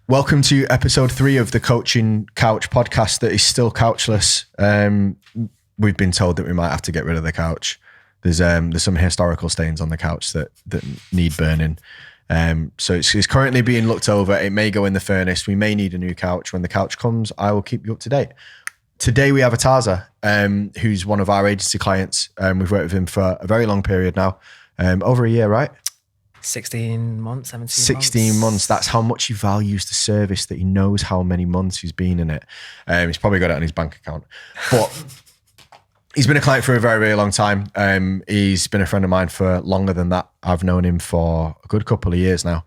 Welcome to episode 3 of the Coaching Couch podcast that is still couchless. We've been told that we might have to get rid of the couch. There's some historical stains on the couch that need burning. So it's currently being looked over. It may go in the furnace. We may need a new couch. When the couch comes, I will keep you up to date. Today we have Irtaza, who's one of our agency clients. We've worked with him for a very long period now, over a year, right? 16 months, 17 16 months. That's how much he values the service, that he knows how many months he's been in it. He's probably got it on his bank account. But he's been a client for a very, very long time. He's been a friend of mine for longer than that. I've known him for a good couple of years now.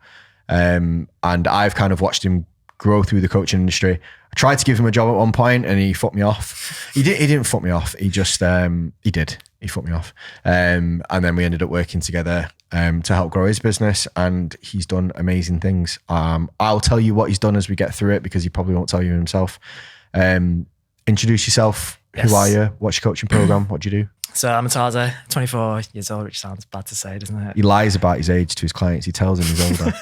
And I've kind of watched him grow through the coaching industry. I tried to give him a job at one point and he fucked me off. He didn't fuck me off. He just, he fucked me off. And then we ended up working together to help grow his business, and he's done amazing things. I'll tell you what he's done as we get through it, because he probably won't tell you himself. Introduce yourself. Yes. Who are you? What's your coaching program? What do you do? So I'm Irtaza, 24 years old, which sounds bad to say, doesn't it? He lies about his age to his clients. He tells them he's older.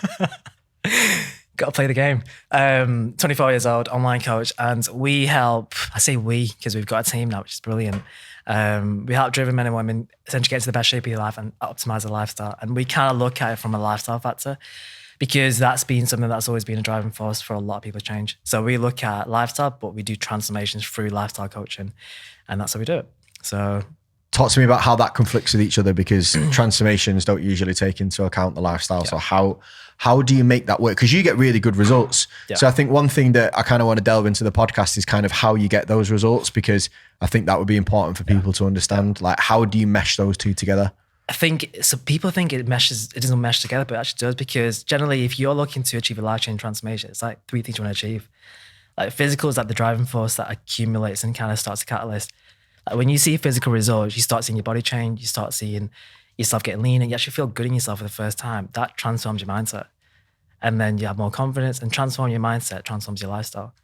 Got to play the game. 24 years old, online coach, and we help, I say we, because we've got a team now, which is brilliant. We help driven men and women essentially get to the best shape of your life and optimize their lifestyle. And we kind of look at it from a lifestyle factor, because that's been something that's always been a driving force for a lot of people to change. So we look at lifestyle, but we do transformations through lifestyle coaching, and that's how we do it. So talk to me about how that conflicts with each other, because transformations don't usually take into account the lifestyle. Yeah. So how do you make that work? Because you get really good results. Yeah. So I think one thing that I kind of want to delve into the podcast is kind of how you get those results, because I think that would be important for people to understand. Like, how do you mesh those two together? I think, so people think it doesn't mesh together, but it actually does, because generally if you're looking to achieve a life-changing transformation, it's like 3 things you want to achieve. Like physical is like the driving force that accumulates and kind of starts a catalyst. Like when you see physical results, you start seeing your body change, you start seeing yourself getting lean, and you actually feel good in yourself for the first time. That transforms your mindset. And then you have more confidence, and transform your mindset transforms your lifestyle.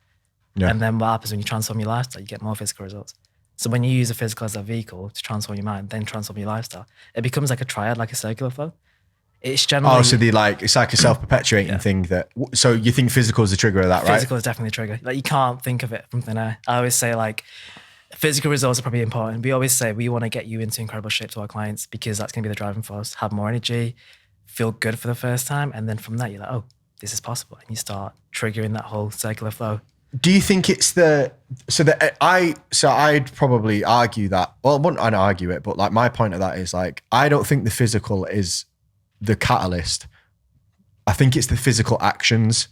Yeah. And then what happens when you transform your lifestyle, you get more physical results. So when you use the physical as a vehicle to transform your mind, then transform your lifestyle, it becomes like a triad, like a circular flow. It's generally... Oh, so it's like a self-perpetuating thing that... So you think physical is the trigger of that, right? Physical is definitely a trigger. Like you can't think of it from thin air. I always say like, physical results are probably important. We always say we want to get you into incredible shape to our clients, because that's going to be the driving force. Have more energy, feel good for the first time. And then from that, you're like, oh, this is possible. And you start triggering that whole circular flow. Do you think it's I'd probably argue that, well, I wouldn't argue it, but like my point of that is like, I don't think the physical is the catalyst. I think it's the physical actions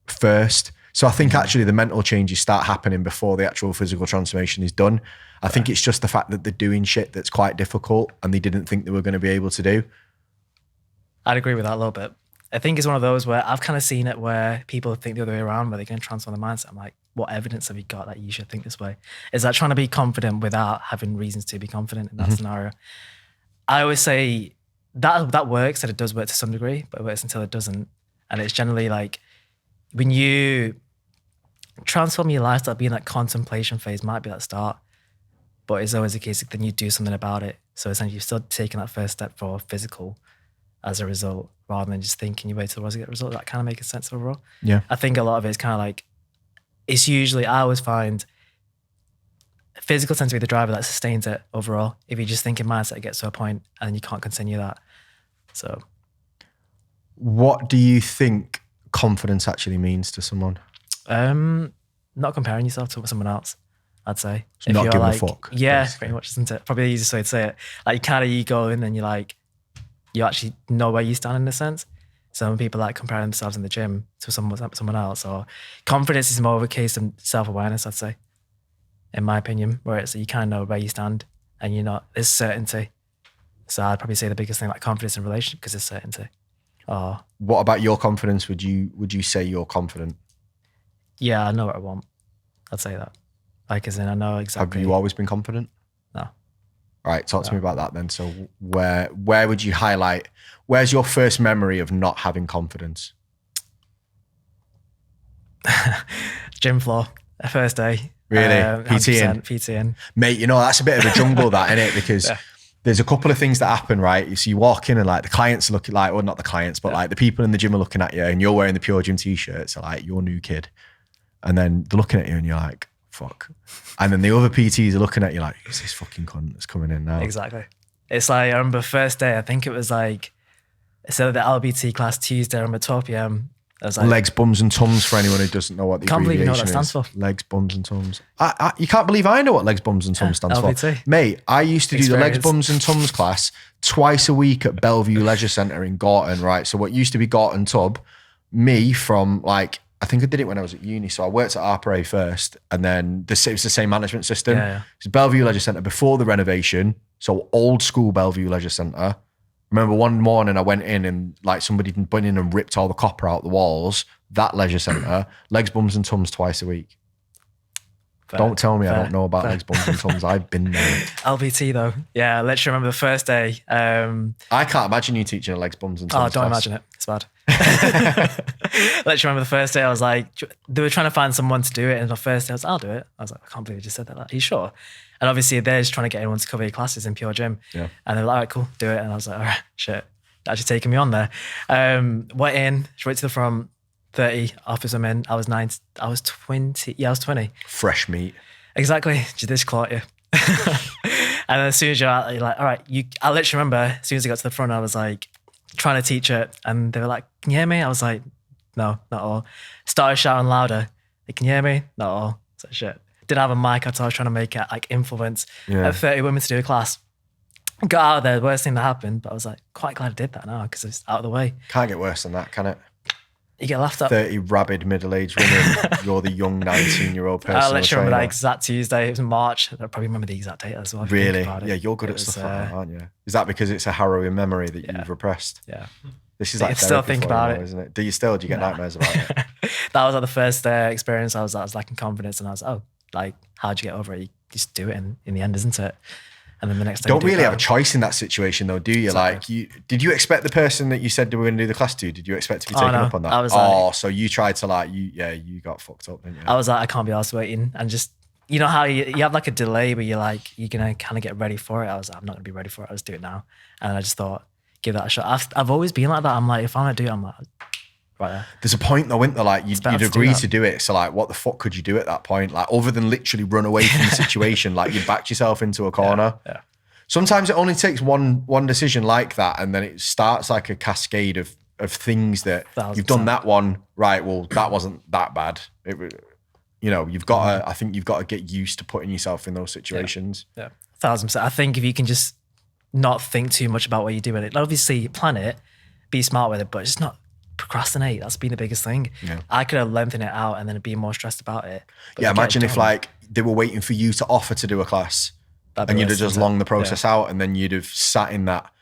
first. So I think actually the mental changes start happening before the actual physical transformation is done. I think it's just the fact that they're doing shit that's quite difficult and they didn't think they were going to be able to do. I'd agree with that a little bit. I think it's one of those where I've kind of seen it where people think the other way around, where they're going to transform their mindset. I'm like, what evidence have you got that you should think this way? Is that trying to be confident without having reasons to be confident in that scenario? I always say that works, that it does work to some degree, but it works until it doesn't. And it's generally like, when you transform your lifestyle, being that contemplation phase might be that start, but it's always the case that then you do something about it. So essentially you're still taking that first step for physical as a result, rather than just thinking you wait till to get a result. That kind of makes sense overall. Yeah. I think a lot of it is kind of like, it's usually, I always find physical tends to be the driver that sustains it overall. If you just think in mindset, it gets to a point and you can't continue that. So. What do you think confidence actually means to someone? Not comparing yourself to someone else, I'd say. So not giving a fuck. Yeah, basically. Pretty much, isn't it? Probably the easiest way to say it. Like you go in and you're like, you actually know where you stand in a sense. Some people like comparing themselves in the gym to someone else, or confidence is more of a case of self-awareness, I'd say, in my opinion, where it's you kind of know where you stand and there's certainty. So I'd probably say the biggest thing, like confidence in relationship, because there's certainty. What about your confidence? Would you say you're confident? Yeah, I know what I want. I'd say that. Like, as in, I know exactly. Have you always been confident? No. All right, talk to me about that then. So where would you highlight, where's your first memory of not having confidence? Gym floor, first day. Really? PTing? PTing. Mate, that's a bit of a jungle that, isn't it? Because there's a couple of things that happen, right? So you walk in and like the clients are looking like, well, not the clients, but like the people in the gym are looking at you and you're wearing the Pure Gym t-shirt. So like, you're new kid. And then they're looking at you and you're like, fuck. And then the other PTs are looking at you like, who's this fucking cunt that's coming in now? Exactly. It's like, I remember first day, I think it was like, instead of the LBT class Tuesday, I remember 12 p.m. I was like, legs, bums and tums for anyone who doesn't know what the can't believe you know abbreviation what that stands is. for. Legs, bums and tums. You can't believe I know what legs, bums and tums stands LBT. for. Mate, I used to do the legs, Experience. bums and tums class twice a week at Bellevue Leisure Centre in Gorton, right? So what used to be Gorton Tub, me from like, I think I did it when I was at uni. So I worked at Arpray first and then it was the same management system. Yeah. It was Bellevue Leisure Centre before the renovation. So old school Bellevue Leisure Centre. Remember one morning I went in and like somebody went in and ripped all the copper out the walls. That leisure centre, legs, bums and tums twice a week. Fair, Don't tell me fair, I don't know about fair. legs, bums and tums. I've been there. LBT though. Yeah, I literally remember the first day. I can't imagine you teaching a legs, bums and Oh, tums don't class. imagine it. It's bad. Literally remember the first day I was like, they were trying to find someone to do it. And the first day I was, I'll do it. I was like, I can't believe you just said that. Like, are you sure? And obviously they're just trying to get anyone to cover your classes in Pure Gym. Yeah. And they were like, all right, cool, do it. And I was like, all right, shit. They're actually taking me on there. Went in, straight to the front, 30 offers them in. I was 20. Yeah, I was 20. Fresh meat. Exactly. Just caught you. And as soon as you're out, you're like, all right, I literally remember as soon as I got to the front, I was like trying to teach it. And they were like, can you hear me? I was like, no, not at all. Started shouting louder. Like, can you hear me? Not at all. So shit. Didn't have a mic at all. I was trying to make it like influence at 30 women to do a class. Got out of there, the worst thing that happened, but I was like quite glad I did that now because it's out of the way. Can't get worse than that, can it? You get laughed at. 30 rabid middle-aged women. You're the young 19-year-old person. I literally remember that exact Tuesday. It was in March. I probably remember the exact date as well. if you think Really? about it. Yeah, you're good It at was, stuff like that, aren't you? Is that because it's a harrowing memory that you've repressed? Yeah. This is I like still therapy think for you about now, it. isn't it? Do you get nightmares about it? That was like the first experience. I was lacking confidence and I was, like, how'd you get over it? You just do it in the end, isn't it? And then the next day, Don't really have a choice in that situation though, do you? Exactly. Like, did you expect the person that you said they were going to do the class to? Did you expect to be taken no. up on that? I was like, so you tried to you got fucked up, didn't you? I was like, I can't be arsed waiting. And just, you know how you have like a delay where you're like, you're going to kind of get ready for it. I was like, I'm not going to be ready for it. I'll just do it now. And I just thought, give that a shot. I've always been like that. I'm like, if I'm going to do it, I'm like, right there. There's a point though, isn't there? Like you'd better to do agree that. to do it. So like, what the fuck could you do at that point? Like other than literally run away from the situation, like you backed yourself into a corner. Yeah. Sometimes it only takes one decision like that, and then it starts like a cascade of things that 1,000%. you've done that one right. Well, that wasn't that bad. You've got to. I think you've got to get used to putting yourself in those situations. Yeah. 1,000%. I think if you can just not think too much about what you're doing, obviously plan it, be smart with it, but just not procrastinate. That's been the biggest thing. Yeah. I could have lengthened it out and then be more stressed about it. But Yeah, to get imagine it if done, like they were waiting for you to offer to do a class, that'd be and you'd have worse, just isn't it? longed the process out, and then you'd have sat in that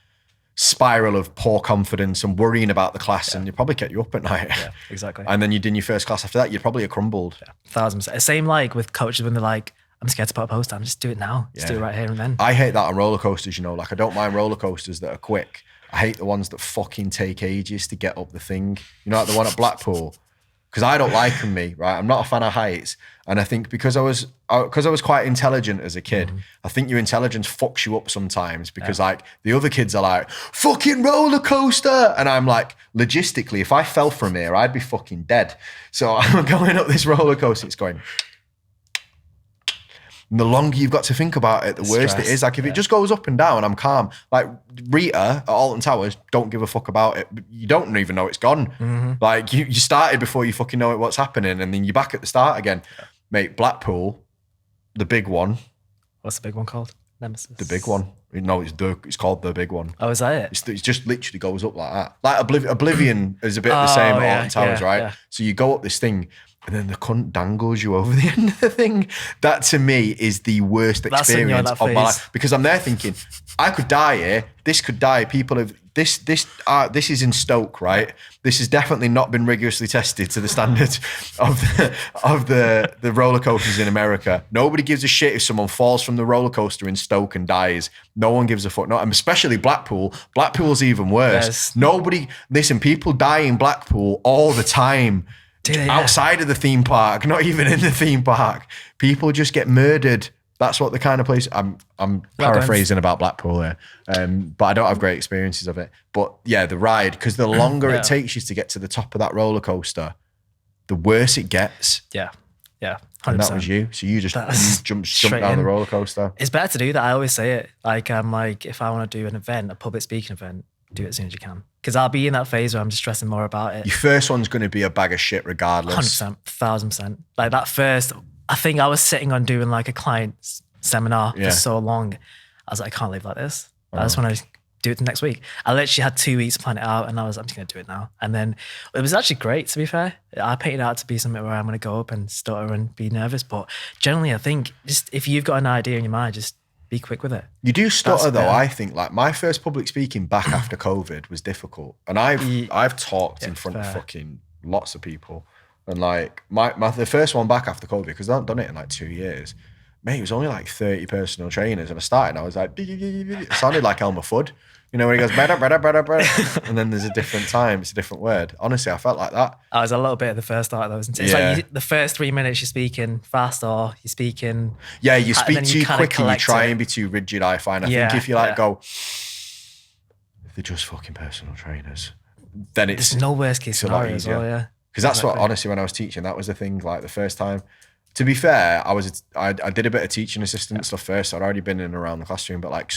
spiral of poor confidence and worrying about the class, and it probably kept you up at night. Yeah, exactly. And then you'd in your first class after that, you'd probably have crumbled. 1,000%. Same like with coaches when they're like, I'm scared to put a post on, just do it now. Just do it right here and then. I hate that on roller coasters, like I don't mind roller coasters that are quick. I hate the ones that fucking take ages to get up the thing. You know, like the one at Blackpool. Because I don't like them, right? I'm not a fan of heights. And I think because I was quite intelligent as a kid, I think your intelligence fucks you up sometimes because like the other kids are like, fucking roller coaster. And I'm like, logistically, if I fell from here, I'd be fucking dead. So I'm going up this roller coaster, it's going. And the longer you've got to think about it, the worse it is. Like if it just goes up and down, I'm calm. Like Rita at Alton Towers, don't give a fuck about it. You don't even know it's gone. Like you started before you fucking know what's happening, and then you're back at the start again. Mate, Blackpool, the big one. What's the big one called? Nemesis. The big one. No, it's called the big one. Oh, is that it? It's just literally goes up like that. Like Oblivion is a bit the same at Alton Towers, right? Yeah. So you go up this thing, and then the cunt dangles you over the end of the thing. That to me is the worst experience of my life, because I'm there thinking, I could die here. This could die. People have this is in Stoke, right? This has definitely not been rigorously tested to the standards of the roller coasters in America. Nobody gives a shit if someone falls from the roller coaster in Stoke and dies. No one gives a fuck. No, and especially Blackpool. Blackpool's even worse. Yes. People die in Blackpool all the time. Yeah. Outside of the theme park, not even in the theme park. People just get murdered That's what the kind of place I'm paraphrasing about Blackpool here, but I don't have great experiences of it. But yeah, the ride, because the longer it takes you to get to the top of that roller coaster, the worse it gets. Yeah. 100%. And that was you. So you jumped down the roller coaster. It's better to do that. I always say it. Like, I'm like, if I want to do an event, a public speaking event, do it as soon as you can. Because I'll be in that phase where I'm just stressing more about it. Your first one's going to be a bag of shit regardless. 100%, 1000%. Like that first, I think I was sitting on doing like a client seminar for so long. I was like, I can't live like this. I just want to do it the next week. I literally had 2 weeks to plan it out and I was like, I'm just going to do it now. And then it was actually great, to be fair. I painted it out to be something where I'm going to go up and stutter and be nervous. But generally, I think just if you've got an idea in your mind, just be quick with it. You do stutter though. I think like my first public speaking back after COVID was difficult. And I've talked in front of fucking lots of people. And like the first one back after COVID, because I haven't done it in like 2 years, mate, it was only like 30 personal trainers. And I started and I was like, it sounded like Elmer Fudd. You know, when he goes, and then there's a different time, it's a different word. Honestly, I felt like that. I was a little bit at the first start of those. It's like the first 3 minutes you're speaking fast or you're speaking. Yeah, you speak too quick and you try and be too rigid, I find. I think if you like go, they're just fucking personal trainers, then it's there's no worst case scenario as well, yeah. Because that's what, honestly, when I was teaching, that was the thing, like the first time. To be fair, I did a bit of teaching assistant stuff first. I'd already been in and around the classroom, but like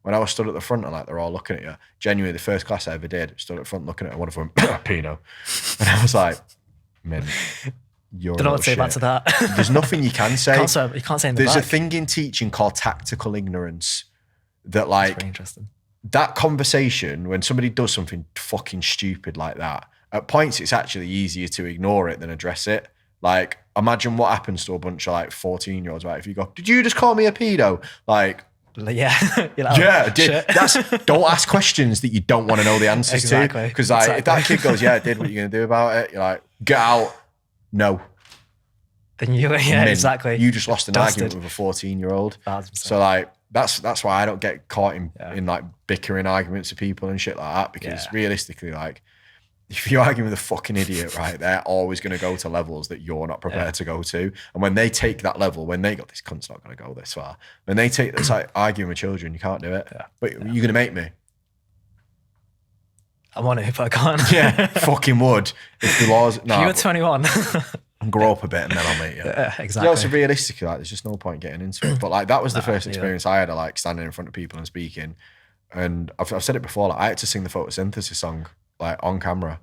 when I was stood at the front and like they're all looking at you, genuinely the first class I ever did, stood at the front looking at one of them, Pino. And I was like, man, you're don't know what to say back to that. There's nothing you can say. You can't say in the There's back. a thing in teaching called tactical ignorance that like, That's very interesting. That conversation, when somebody does something fucking stupid like that, at points it's actually easier to ignore it than address it. Like, imagine what happens to a bunch of like 14-year-olds, right? If you go, did you just call me a pedo? Like, yeah. I did. Don't ask questions that you don't want to know the answers to. Because like, if that kid goes, yeah, I did, what are you going to do about it? You're like, get out. No. Then exactly. You just lost an argument with a 14-year-old. So like, that's why I don't get caught in like bickering arguments with people and shit like that. Because realistically, like, if you argue with a fucking idiot, right, they're always going to go to levels that you're not prepared to go to. And when they take that level, when they go, this cunt's not going to go this far. When they take this, like arguing with children, you can't do it. Yeah. But you're going to make me. I want it if I can't. Yeah, fucking would. If the laws... No, you were 21. Grow up a bit and then I'll make you. Yeah, exactly. Yeah, so realistically, like, there's just no point getting into it. But like, that was the first experience I had of like standing in front of people and speaking. And I've said it before, like I had to sing the photosynthesis song like on camera.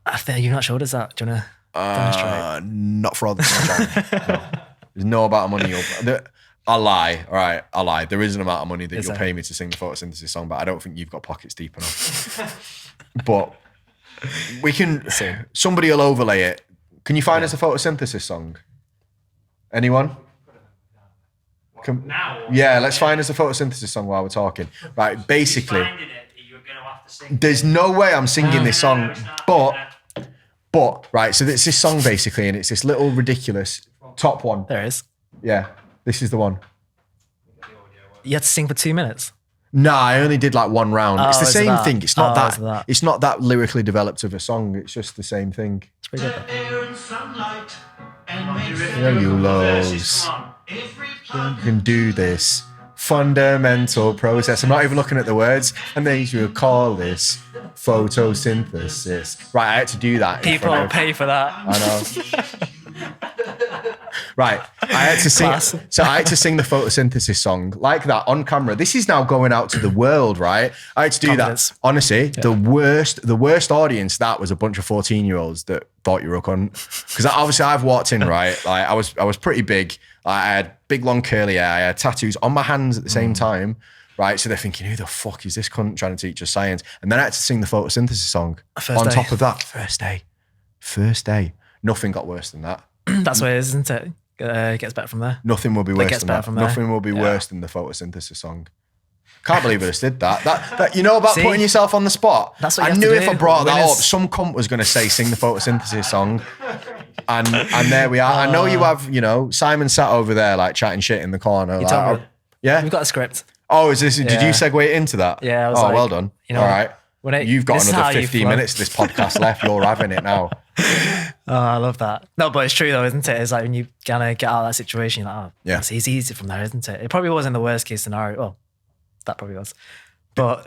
I think you're not sure, does that? Do you want to demonstrate? Not for all the time. No. There's no amount of money. I'll lie, all right, I'll lie. There is an amount of money that you'll pay me to sing the photosynthesis song, but I don't think you've got pockets deep enough. But we can, somebody will overlay it. Can you find us a photosynthesis song? Anyone? Yeah, let's find us a photosynthesis song while we're talking. Right, basically, there's no way I'm singing this song, but right, so it's this song basically, and it's this little ridiculous top one. There is. Yeah, this is the one. You had to sing for 2 minutes? No, I only did like one round. It's the same thing. It's not that. It's not that lyrically developed of a song. It's just the same thing. It's pretty good. You lows. You can do this fundamental process. I'm not even looking at the words. And then you would call this photosynthesis. Right, I had to do that. People will pay for that. I know. Right, I had to sing. So I had to sing the photosynthesis song like that on camera. This is now going out to the world, right? I had to do that. Honestly, the worst audience that was a bunch of 14-year-olds that thought you were a cunt. Because obviously I've walked in, right? Like I was pretty big. I had big long curly hair. I had tattoos on my hands at the same time. Right, so they're thinking, who the fuck is this cunt trying to teach us science? And then I had to sing the photosynthesis song on top of that. First day. Nothing got worse than that. That's what it is, isn't it? It gets better from there. Nothing will be worse than that. Nothing will be worse than the photosynthesis song. Can't believe I just did that. That you know about putting yourself on the spot. That's what I knew if I brought that up, some cunt was going to say sing the photosynthesis song, and there we are. I know you have, Simon sat over there like chatting shit in the corner. Like, yeah, we've got a script. Oh, is this? Did you segue it into that? Yeah. I was well done. All right. When You've got another 15 minutes of this podcast left. You're having it now. I love that. No, but it's true though, isn't it? It's like when you kind of get out of that situation, you're like, oh, Yeah. it's easy from there, isn't it? It probably wasn't the worst case scenario. Well, that probably was. But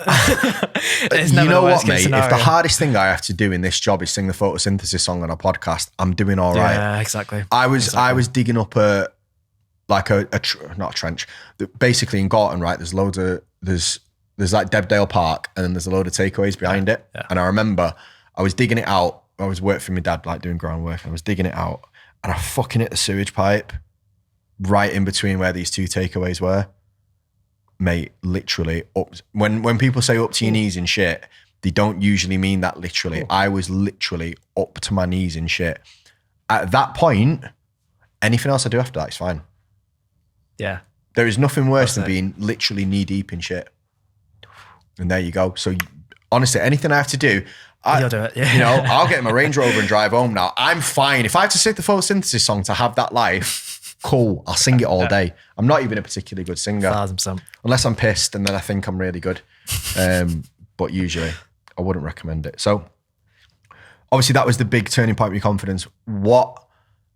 it's You never know the worst what, case mate? scenario. If the hardest thing I have to do in this job is sing the photosynthesis song on a podcast, I'm doing all right. Yeah, exactly. I was digging up not a trench. Basically in Gorton, right? There's loads of there's like Debdale Park, and then there's a load of takeaways behind it. Yeah. And I remember I was digging it out. I was working for my dad, like doing groundwork, and I was digging it out, and I fucking hit the sewage pipe right in between where these two takeaways were. Mate, literally up. When people say up to your knees in shit, they don't usually mean that literally. I was literally up to my knees in shit. At that point, anything else I do after that is fine. Yeah. There is nothing worse than being literally knee deep in shit. And there you go. So honestly, anything I have to do, You'll do it. Yeah. You know, I'll get in my Range Rover and drive home now. I'm fine. If I have to sing the photosynthesis song to have that life, cool. I'll sing it all day. I'm not even a particularly good singer. 1,000%. Unless I'm pissed and then I think I'm really good. But usually I wouldn't recommend it. So obviously that was the big turning point with your confidence. What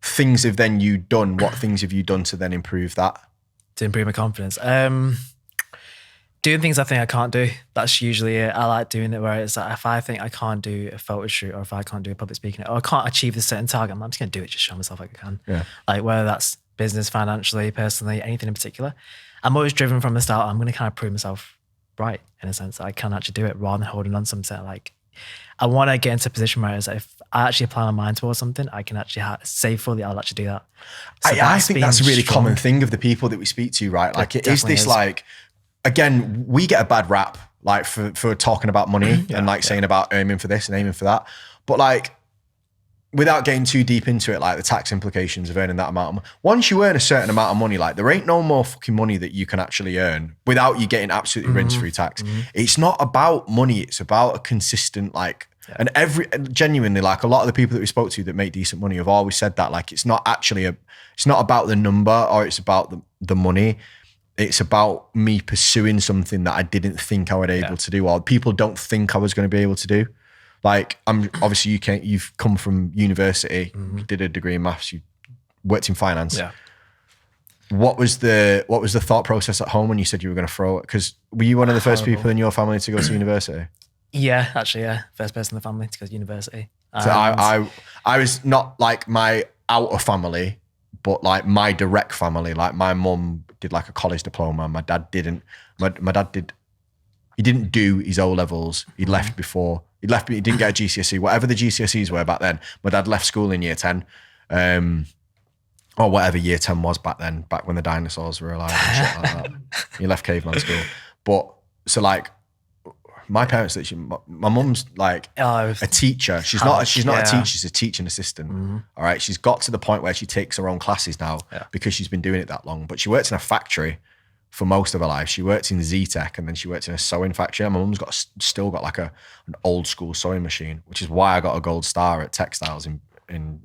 things have then you done? What things have you done to then improve that? To improve my confidence. Doing things I think I can't do. That's usually it. I like doing it where it's like, if I think I can't do a photo shoot, or if I can't do a public speaking, or I can't achieve this certain target, I'm just going to do it, just show myself like I can. Yeah. Like whether that's business, financially, personally, anything in particular. I'm always driven from the start. I'm going to kind of prove myself right in a sense that I can actually do it rather than holding on to something. Like I want to get into a position where it's like, if I actually apply my mind towards something, I can actually say fully I'll actually do that. So I think that's a really strong. common thing of the people that we speak to, right? Like it is definitely this is. like, again, we get a bad rap like for talking about money and like saying about aiming for this and aiming for that. But like, without getting too deep into it, like the tax implications of earning that amount of money. Once you earn a certain amount of money, like there ain't no more fucking money that you can actually earn without you getting absolutely rinsed through tax. It's not about money. It's about a consistent like, and genuinely like a lot of the people that we spoke to that make decent money have always said that like, it's not actually it's not about the number or it's about the money. It's about me pursuing something that I didn't think I would be able to do, or people don't think I was going to be able to do. Like I'm obviously you've come from university, you did a degree in maths, you worked in finance. Yeah. What was the thought process at home when you said you were going to throw it? Because were you one of the first people in your family to go to university? Yeah, actually, yeah. First person in the family to go to university. So I was not like my outer family, but like my direct family. Like my mum did like a college diploma. My dad didn't. My dad did. He didn't do his O levels. He left before. He didn't get a GCSE. Whatever the GCSEs were back then. My dad left school in year 10. Or whatever year 10 was back then, back when the dinosaurs were alive and shit like that. He left caveman school. But so like my parents, my mum's like a teacher. She's not a teacher, she's a teaching assistant. All right. She's got to the point where she takes her own classes now because she's been doing it that long. But she works in a factory for most of her life. She worked in Z-Tech and then she worked in a sewing factory. My mum's still got like an old school sewing machine, which is why I got a gold star at textiles in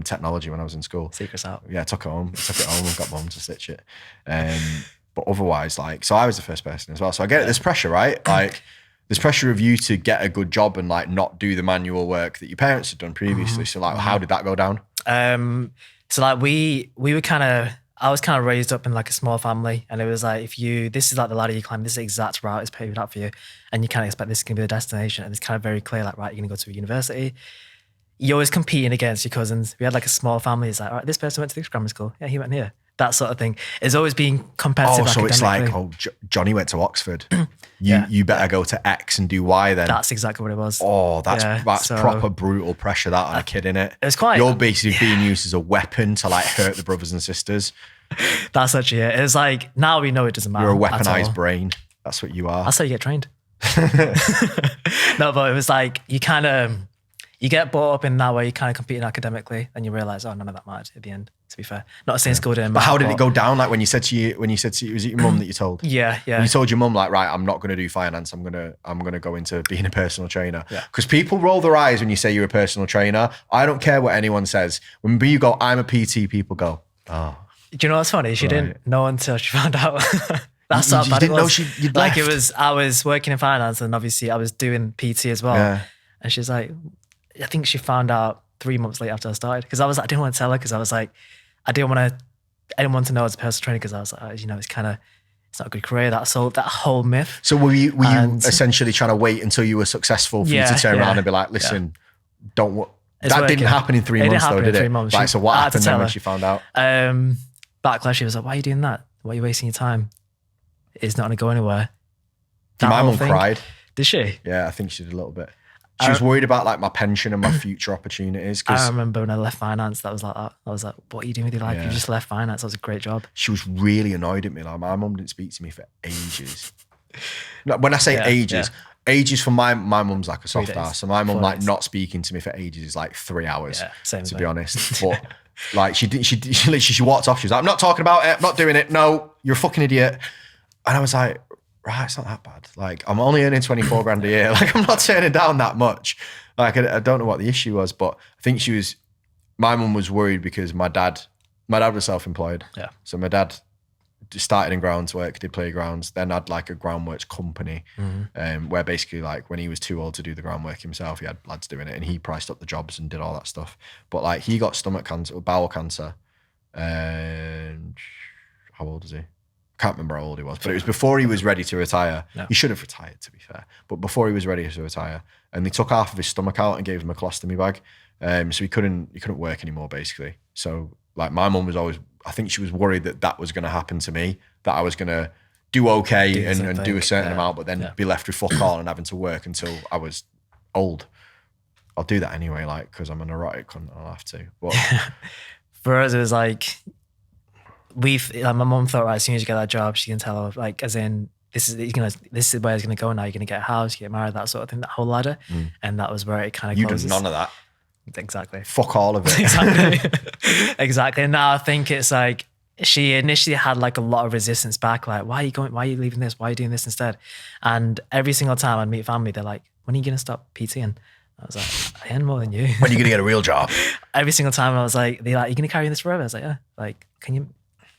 technology when I was in school. Secrets out. Yeah, I took it home and got mum to stitch it. But otherwise, like, so I was the first person as well. So I get it. There's pressure, right? Like, there's pressure of you to get a good job and like not do the manual work that your parents had done previously. So like, how did that go down? So like we were I was kind of raised up in like a small family, and it was like, this is like the ladder you climb, this is the exact route is paved out for you, and you kind of expect this is going to be the destination, and it's kind of very clear, like, right, you're going to go to a university. You're always competing against your cousins. We had like a small family. It's like, all right, this person went to this grammar school. Yeah, he went here. That sort of thing. It's always being competitive. Oh, so it's like, academically. Johnny went to Oxford. You better go to X and do Y then. That's exactly what it was. Oh, that's proper brutal pressure that on a kid, innit? It's quite. You're basically being used as a weapon to like hurt the brothers and sisters. That's actually it. It's like, now we know it doesn't matter. You're a weaponized brain. That's what you are. That's how you get trained. No, but it was like, you get brought up in that way, you kind of competing academically, and you realize, oh, none of that mattered at the end, to be fair. Not saying school didn't matter. But how did it go down? Like when you said to you, was it your mum that you told? Yeah. When you told your mum, like, right, I'm not going to do finance. I'm going to go into being a personal trainer. Yeah. Because people roll their eyes when you say you're a personal trainer. I don't care what anyone says. When you go, I'm a PT, people go, oh. Do you know what's funny? She didn't know until she found out. That's you how bad didn't it know was. you'd like left. it was, I was working in finance, and obviously I was doing PT as well. Yeah. And she's like, I think she found out 3 months later after I started. Because I didn't want to tell her because I was like, I didn't want anyone to know as a personal trainer because I was like, it's not a good career. That whole myth. So were you essentially trying to wait until you were successful for you to turn around and be like, listen, that didn't happen in 3 months though, did it? 3 months. Right, so what happened then when she found out? Backlash, she was like, why are you doing that? Why are you wasting your time? It's not going to go anywhere. My mum cried. Did she? Yeah, I think she did a little bit. She was worried about like my pension and my future opportunities. I remember when I left finance, that was like that. I was like, what are you doing with your life? You just left finance. That was a great job. She was really annoyed at me. Like my mum didn't speak to me for ages. When I say ages for my mum's like a soft ass. So my mum like not speaking to me for ages is like 3 hours, to be honest. But like she literally, she walked off. She was like, I'm not talking about it. I'm not doing it. No, you're a fucking idiot. And I was like, right, it's not that bad. Like, I'm only earning 24 grand a year. Like, I'm not turning down that much. Like, I don't know what the issue was, but I think my mum was worried because my dad was self-employed. Yeah. So my dad started in grounds work, did playgrounds, then had like a groundworks company, where basically like when he was too old to do the groundwork himself, he had lads doing it and he priced up the jobs and did all that stuff. But like he got bowel cancer, and how old is he? Can't remember how old he was, but it was before he was ready to retire. No. He should have retired, to be fair, but before he was ready to retire, and they took half of his stomach out and gave him a colostomy bag, so he couldn't work anymore, basically. So like my mum was always, I think she was worried that was going to happen to me, that I was going to do okay and do a certain amount, but then be left with fuck all and having to work until I was old. I'll do that anyway, like because I'm a neurotic cunt, I'll have to. But for us, it was like. My mum thought, right, as soon as you get that job, she can tell, like, as in, this is where it's going to go now. You're going to get a house, get married, that sort of thing, that whole ladder. And that was where it kind of closes. You did none of that. Exactly. Fuck all of it. Exactly. Exactly. And now I think it's like, she initially had like a lot of resistance back, like, why are you leaving this? Why are you doing this instead? And every single time I'd meet family, they're like, when are you going to stop PTing? I was like, I earn more than you. When are you going to get a real job? Every single time I was like, they're like, you're going to carry on this forever? I was like, yeah. Like,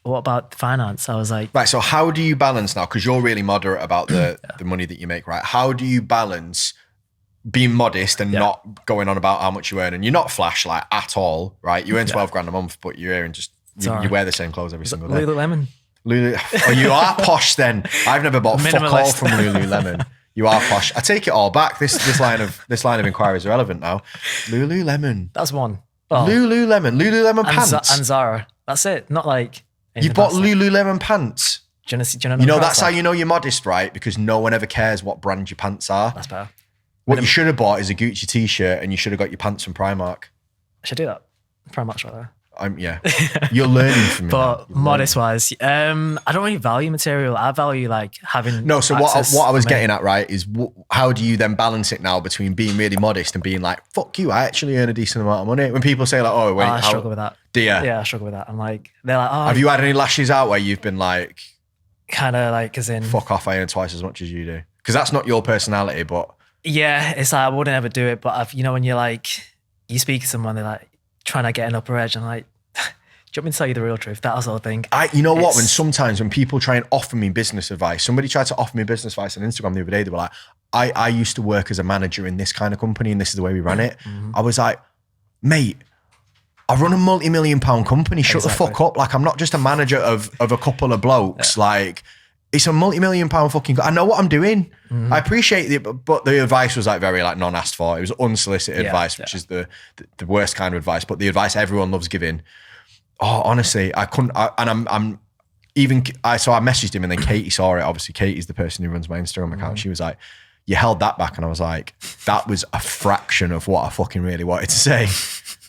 what about finance? I was like... Right, so how do you balance now? Because you're really moderate about the money that you make, right? How do you balance being modest and not going on about how much you earn? And you're not flash like at all, right? You earn 12 grand a month, but you're earning you wear the same clothes every single day. Lululemon. Oh, you are posh then. I've never bought fuck all from Lululemon. You are posh. I take it all back. This line of inquiry is irrelevant now. Lululemon. That's one. Oh. Lululemon pants. And Zara. That's it. Not like... You bought Lululemon pants. Do you know that's how you know you're modest, right? Because no one ever cares what brand your pants are. That's better. What you should have bought is a Gucci t-shirt, and you should have got your pants from Primark. I should do that. Primark's right there. You're learning from me. But modest wise, I don't really value material. I value like having. No, so what I was getting at, right, is how do you then balance it now between being really modest and being like, fuck you, I actually earn a decent amount of money? When people say like, oh, wait, I struggle with that. Do you? Yeah, I struggle with that. I'm like, they're like, oh. Have you had any lashes out where you've been like, kind of like, as in, fuck off, I earn twice as much as you do? Because that's not your personality, but. Yeah, it's like, I wouldn't ever do it. But when you're like, you speak to someone, they're like trying to get an upper edge, and I'm like, do you want me to tell you the real truth? That sort of thing. Sometimes when people try and offer me business advice, somebody tried to offer me business advice on Instagram the other day. They were like, I used to work as a manager in this kind of company and this is the way we ran it. Mm-hmm. I was like, mate, I run a multi-million-pound company. Shut the fuck up. Like, I'm not just a manager of a couple of blokes. Yeah. Like, it's a multi-million-pound fucking... I know what I'm doing. Mm-hmm. I appreciate it, but the advice was like very like non-asked for. It was unsolicited advice, which is the worst kind of advice. But the advice everyone loves giving... Oh, honestly, I couldn't. So I messaged him, and then Katie saw it. Obviously, Katie's the person who runs my Instagram account. She was like, "You held that back," and I was like, "That was a fraction of what I fucking really wanted to say."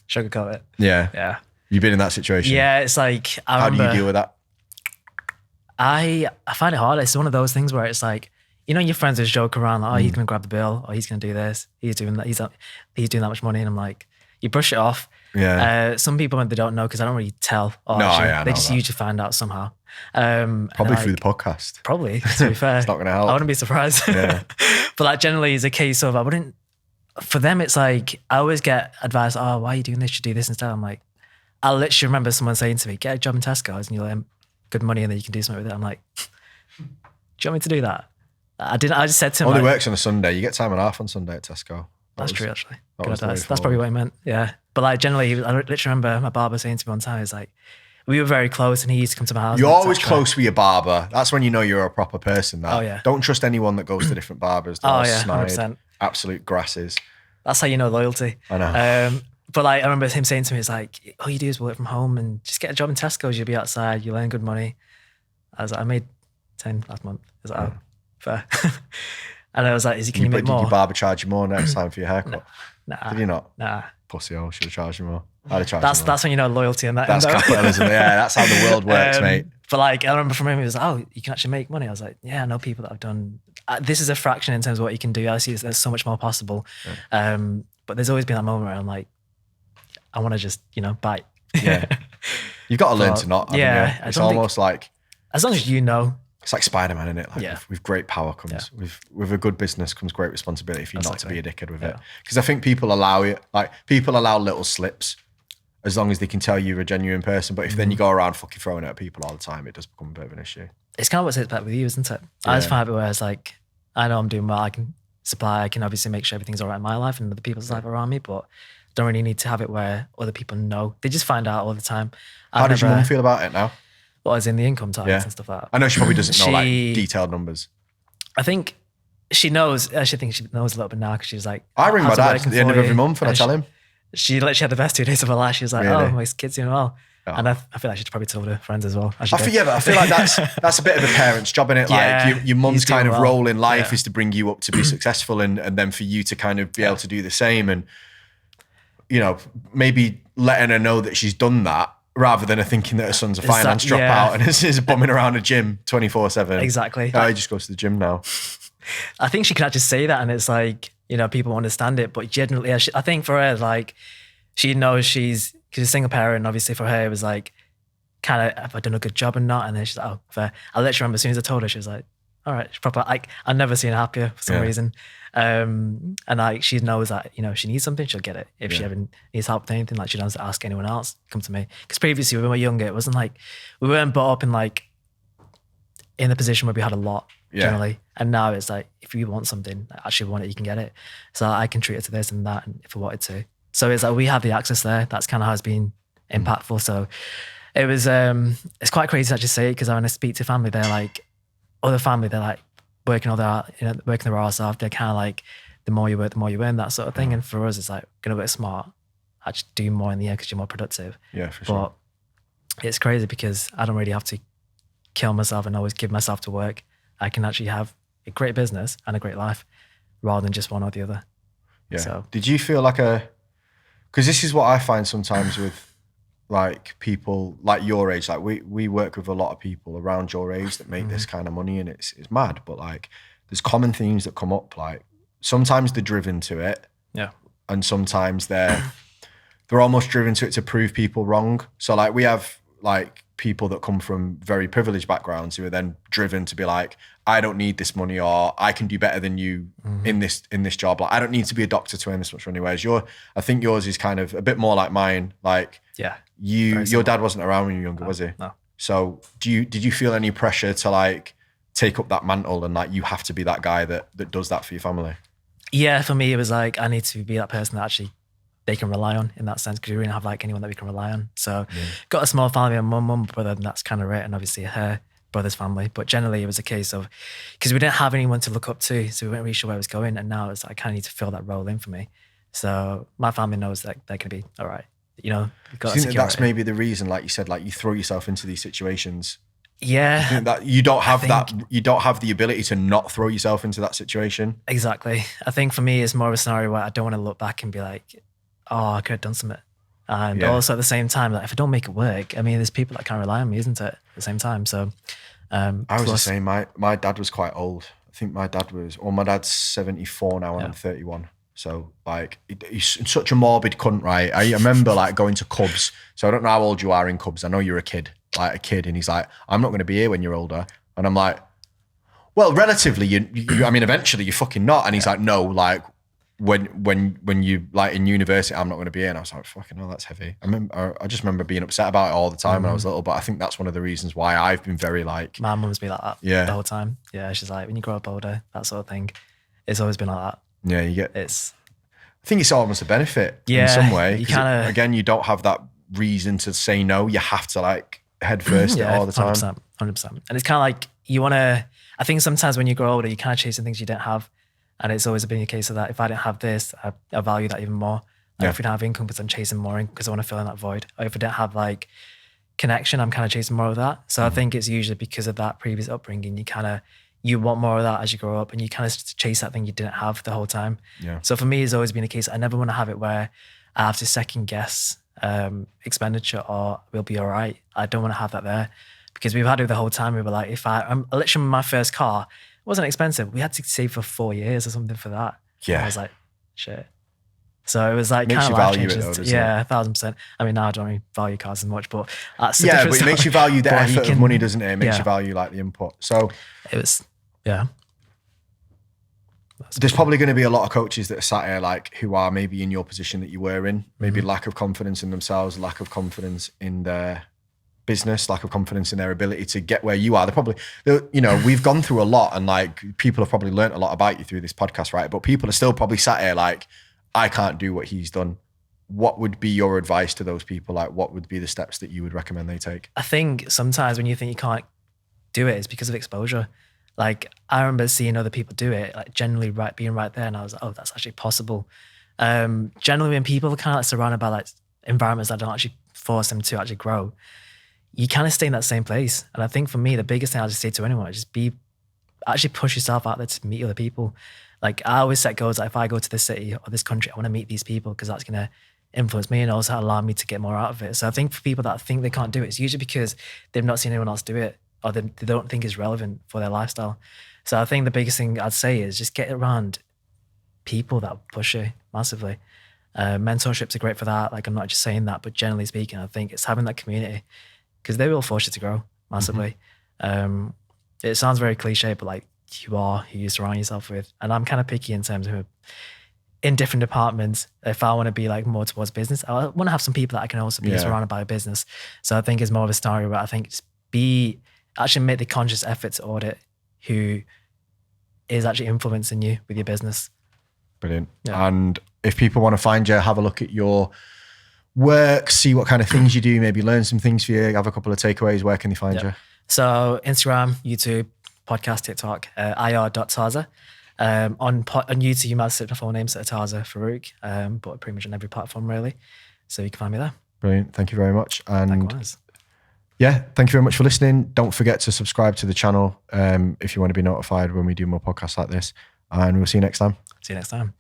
Sugarcoat it. Yeah. You've been in that situation. Yeah, it's like how do you deal with that? I find it hard. It's one of those things where it's like, your friends just joke around, like, oh, he's gonna grab the bill, or he's gonna do this, he's doing that, he's doing that much money, and I'm like, you brush it off. Yeah. Some people, when they don't know, because I don't really tell. They just usually find out somehow. Probably through the podcast. Probably, to be fair. It's not going to help. I wouldn't be surprised. Yeah. But that generally is a case of, for them, it's like, I always get advice, oh, why are you doing this? You should do this instead. I'm like, I literally remember someone saying to me, get a job in Tesco's and you'll earn good money and then you can do something with it. I'm like, do you want me to do that? I just said to him. Only works on a Sunday. You get time and a half on Sunday at Tesco. That's true, actually. Good advice. That's probably what I meant. Yeah. But like generally, I literally remember my barber saying to me one time, "It's like we were very close, and he used to come to my house." You're always etc. close with your barber. That's when you know you're a proper person. That. Oh, yeah. Don't trust anyone that goes to different barbers. They're Oh all yeah, snide, 100%. absolute grasses. That's how you know loyalty. I know. But like I remember him saying to me, "It's like all you do is work from home and just get a job in Tesco's. You'll be outside. You earn good money." I was like, "I made 10 last month." I was like, "Oh, fair." And I was like, "Can you make Did more?" your barber charge you more next time for your haircut? Nah, Did you not? nah. Pussy hole, should have charged you more. I'd have charged you more. That's when you know loyalty and that. That's end, though. capitalism. Yeah, that's how the world works, mate. But like I remember from him, he was like, "Oh, you can actually make money." I was like, "Yeah, I know people that have done. This is a fraction in terms of what you can do. I see there's so much more possible." But there's always been that moment where I'm like, I want to just bite. Yeah, you've got to learn to not. Yeah, it's almost like as long as you know. It's like Spider-Man, isn't it? Like Yeah. with great power comes with a good business comes great responsibility for you not to be a dickhead with it. Yeah. Because I think people allow little slips as long as they can tell you're a genuine person. But if then you go around fucking throwing it at people all the time, it does become a bit of an issue. It's kind of what it's back with you, isn't it? I just find it where it's like, I know I'm doing well. I can supply. I can obviously make sure everything's all right in my life and other people's life around me, but don't really need to have it where other people know. They just find out all the time. How does your mum feel about it now? What is in the income targets and stuff like that? I know she probably doesn't know like detailed numbers. I think she knows. I think she knows a little bit now because she's like, I ring my dad at the end of every month and I tell him. She literally had the best 2 days of her life. She was like, Really? "Oh, my kid's doing well." Oh. And I feel like she's probably told her friends as well. But I feel like that's a bit of a parent's job, innit? Like your mum's kind of role in life is to bring you up to be successful and then for you to kind of be able to do the same and, maybe letting her know that she's done that rather than her thinking that her son's a finance dropout and is bumming around a gym 24/7. Exactly. Oh, he just goes to the gym now. I think she can actually say that and it's like, people understand it, but generally, I think for her, like, she knows because she's a single parent, obviously for her, it was like, kind of, have I done a good job or not? And then she's like, "Oh, fair." I literally remember as soon as I told her, she was like, "All right," she's proper, like, I've never seen her happier for some reason. And like, she knows that, she needs something, she'll get it. If she ever needs help with anything, like she doesn't ask anyone else, come to me. Because previously when we were younger, it wasn't like, we weren't brought up in the position where we had a lot generally. And now it's like, if you want something, actually want it, you can get it. So I can treat it to this and that and if I wanted to. So it's like, we have the access there. That's kind of how it's been impactful. So it was, it's quite crazy to actually say it because when I speak to family, they're like, other family, they're like, working their arse off. They're kind of like, the more you work, the more you earn, that sort of thing. And for us, it's like, gonna work smart, actually do more in the year because you're more productive. Yeah, for sure. But it's crazy because I don't really have to kill myself and always give myself to work. I can actually have a great business and a great life rather than just one or the other. Yeah. So, did you feel like because this is what I find sometimes with like people like your age, like we work with a lot of people around your age that make this kind of money and it's mad, but like there's common themes that come up, like sometimes they're driven to it. Yeah. And sometimes they're almost driven to it to prove people wrong. So like we have like people that come from very privileged backgrounds who are then driven to be like, I don't need this money or I can do better than you in this job. Like I don't need to be a doctor to earn this much money. Whereas I think yours is kind of a bit more like mine. Like your dad wasn't around when you were younger, was he? No. So did you feel any pressure to like take up that mantle and like you have to be that guy that does that for your family? Yeah, for me, it was like, I need to be that person that actually they can rely on in that sense because we really don't have like anyone that we can rely on. So got a small family, a mum, brother, and that's kind of it. And obviously her brother's family. But generally it was a case of, because we didn't have anyone to look up to, so we weren't really sure where it was going. And now it's like, I kind of need to fill that role in for me. So my family knows that they're going to be all right. You've got Do you think that's maybe the reason, like you said, like you throw yourself into these situations? Yeah. I think that you don't have the ability to not throw yourself into that situation. Exactly. I think for me, it's more of a scenario where I don't want to look back and be like, oh, I could have done something. And also at the same time, like if I don't make it work, I mean, there's people that can't rely on me, isn't it? At the same time. So I was the same. My dad was quite old. I think my dad's 74 now and I'm 31. So like he's such a morbid cunt, right? I remember like going to Cubs. So I don't know how old you are in Cubs. I know you're a kid. And he's like, I'm not going to be here when you're older. And I'm like, well, relatively, you I mean, eventually you're fucking not. And he's like, no, like when you like in university, I'm not going to be here. And I was like, fucking hell, that's heavy. I just remember being upset about it all the time when I was little. But I think that's one of the reasons why I've been very like. My mum's been like that the whole time. Yeah, she's like, when you grow up older, that sort of thing. It's always been like that. Yeah, you get. I think it's almost a benefit in Yeah, some way. you 'cause kinda- again, you don't have that reason to say no. You have to like head first it all the time. 100%. And it's kind of like you want to, I think sometimes when you grow older, you kind of chasing things you didn't have. And it's always been a case of that. If I didn't have this, I value that even more. Like Yeah. if we don't have income, because I'm chasing more income because I want to fill in that void. Or if I don't have like connection, I'm kind of chasing more of that. So I think it's usually because of that previous upbringing, you want more of that as you grow up and you kind of chase that thing you didn't have the whole time. Yeah. So for me, it's always been a case. I never want to have it where I have to second guess expenditure or we'll be all right. I don't want to have that there because we've had it the whole time. We were like, I'm literally my first car, it wasn't expensive. We had to save for 4 years or something for that. Yeah. And I was like, shit. So it was like Makes kind you of life value it changes. though, doesn't Yeah, 1,000%. I mean, now I don't really value cars as much, but that's a Yeah, different but it makes story. you value the But you effort of money, doesn't it? It makes yeah. you value like the input. So It was, yeah. there's probably going to be a lot of coaches that are sat here like who are maybe in your position that you were in, maybe lack of confidence in themselves, lack of confidence in their business, lack of confidence in their ability to get where you are. We've gone through a lot and like people have probably learned a lot about you through this podcast, right? But people are still probably sat here like, I can't do what he's done. What would be your advice to those people? Like what would be the steps that you would recommend they take? I think sometimes when you think you can't do it, it's because of exposure. Like I remember seeing other people do it, like generally being right there. And I was like, oh, that's actually possible. Generally when people are kind of like surrounded by like environments that don't actually force them to actually grow, you kind of stay in that same place. And I think for me, the biggest thing I'll just say to anyone is just actually push yourself out there to meet other people. Like I always set goals, like if I go to this city or this country, I want to meet these people because that's going to influence me and also allow me to get more out of it. So I think for people that think they can't do it, it's usually because they've not seen anyone else do it or they don't think it's relevant for their lifestyle. So I think the biggest thing I'd say is just get around people that push you massively. Mentorships are great for that. Like I'm not just saying that, but generally speaking, I think it's having that community because they will force you to grow massively. It sounds very cliche, but like you are who you surround yourself with. And I'm kind of picky in terms of in different departments. If I want to be like more towards business, I want to have some people that I can also be surrounded by a business. So I think it's more of a story where I think just actually make the conscious effort to audit who is actually influencing you with your business. Brilliant. Yeah. And if people want to find you, have a look at your work, see what kind of things you do, maybe learn some things for you, have a couple of takeaways, where can they find you? So Instagram, YouTube, podcast, TikTok, ir.taza. On YouTube, you might have seen my full name, so Irtaza Farouk, but pretty much on every platform really. So you can find me there. Brilliant. Thank you very much. And Likewise. yeah, thank you very much for listening. Don't forget to subscribe to the channel if you want to be notified when we do more podcasts like this. And we'll see you next time. See you next time.